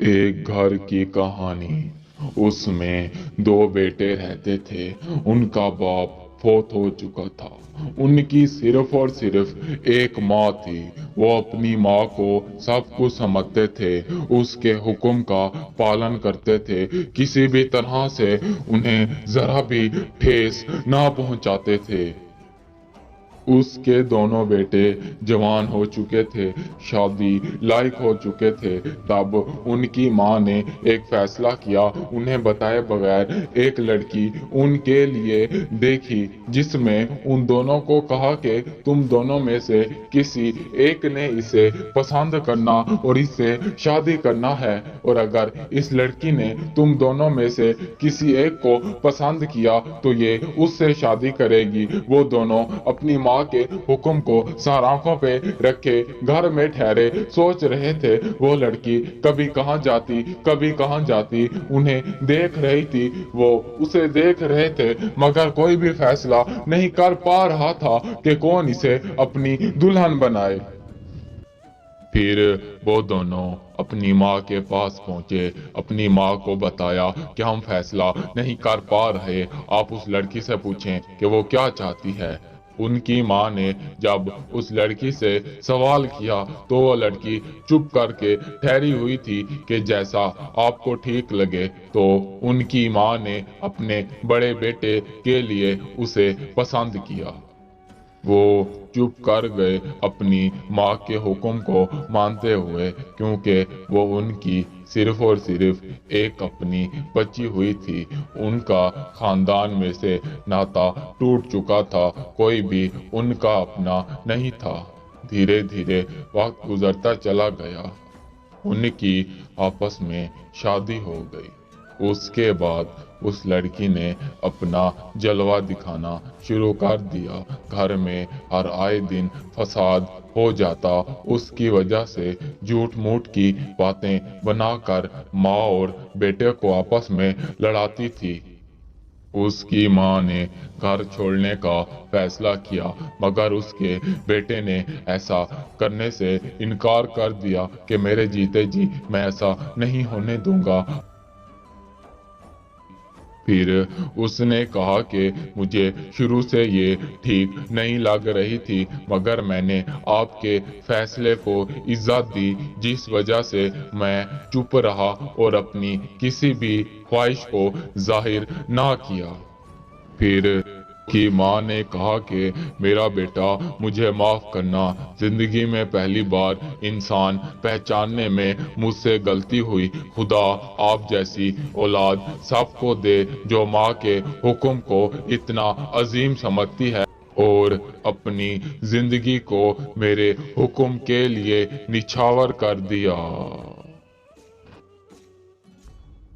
एक घर की कहानी। उसमें दो बेटे रहते थे। उनका बाप फौत हो चुका था। उनकी सिर्फ और सिर्फ एक माँ थी। वो अपनी माँ को सब कुछ समझते थे, उसके हुक्म का पालन करते थे, किसी भी तरह से उन्हें जरा भी ठेस ना पहुंचाते थे। उसके दोनों बेटे जवान हो चुके थे, शादी लायक हो चुके थे। तब उनकी माँ ने एक फैसला किया, उन्हें बताए बगैर एक लड़की उनके लिए देखी, जिसमें उन दोनों को कहा कि तुम दोनों में से किसी एक ने इसे पसंद करना और इससे शादी करना है। और अगर इस लड़की ने तुम दोनों में से किसी एक को पसंद किया तो ये उससे शादी करेगी। वो दोनों अपनी माँ के हुक्म को सर आंखों पे रखे घर में ठहरे सोच रहे थे। वो लड़की कभी कहाँ जाती कभी कहाँ जाती, उन्हें देख रही थी, वो उसे देख रहे थे, मगर कोई भी फैसला नहीं कर पा रहा था कि कौन इसे अपनी दुल्हन बनाए। फिर वो दोनों अपनी माँ के पास पहुंचे, अपनी माँ को बताया कि हम फैसला नहीं कर पा रहे, आप उस लड़की से पूछें कि वो क्या चाहती है। उनकी माँ ने जब उस लड़की से सवाल किया तो वो लड़की चुप करके ठहरी हुई थी कि जैसा आपको ठीक लगे। तो उनकी माँ ने अपने बड़े बेटे के लिए उसे पसंद किया। वो चुप कर गए अपनी माँ के हुक्म को मानते हुए, क्योंकि वो उनकी सिर्फ और सिर्फ एक अपनी बची हुई थी। उनका खानदान में से नाता टूट चुका था, कोई भी उनका अपना नहीं था। धीरे धीरे वक्त गुजरता चला गया, उनकी आपस में शादी हो गई। उसके बाद उस लड़की ने अपना जलवा दिखाना शुरू कर दिया। घर में हर आए दिन फसाद हो जाता, उसकी वजह से झूठ मूठ की बातें बनाकर माँ और बेटे को आपस में लड़ाती थी। उसकी माँ ने घर छोड़ने का फैसला किया, मगर उसके बेटे ने ऐसा करने से इनकार कर दिया कि मेरे जीते जी मैं ऐसा नहीं होने दूंगा। फिर उसने कहा कि मुझे शुरू से ये ठीक नहीं लग रही थी, मगर मैंने आपके फैसले को इज्जत दी, जिस वजह से मैं चुप रहा और अपनी किसी भी ख्वाहिश को जाहिर ना किया। फिर की माँ ने कहा कि मेरा बेटा मुझे माफ करना, जिंदगी में पहली बार इंसान पहचानने में मुझसे गलती हुई। खुदा आप जैसी औलाद सबको दे जो माँ के हुक्म को इतना अजीम समझती है और अपनी जिंदगी को मेरे हुक्म के लिए निछावर कर दिया।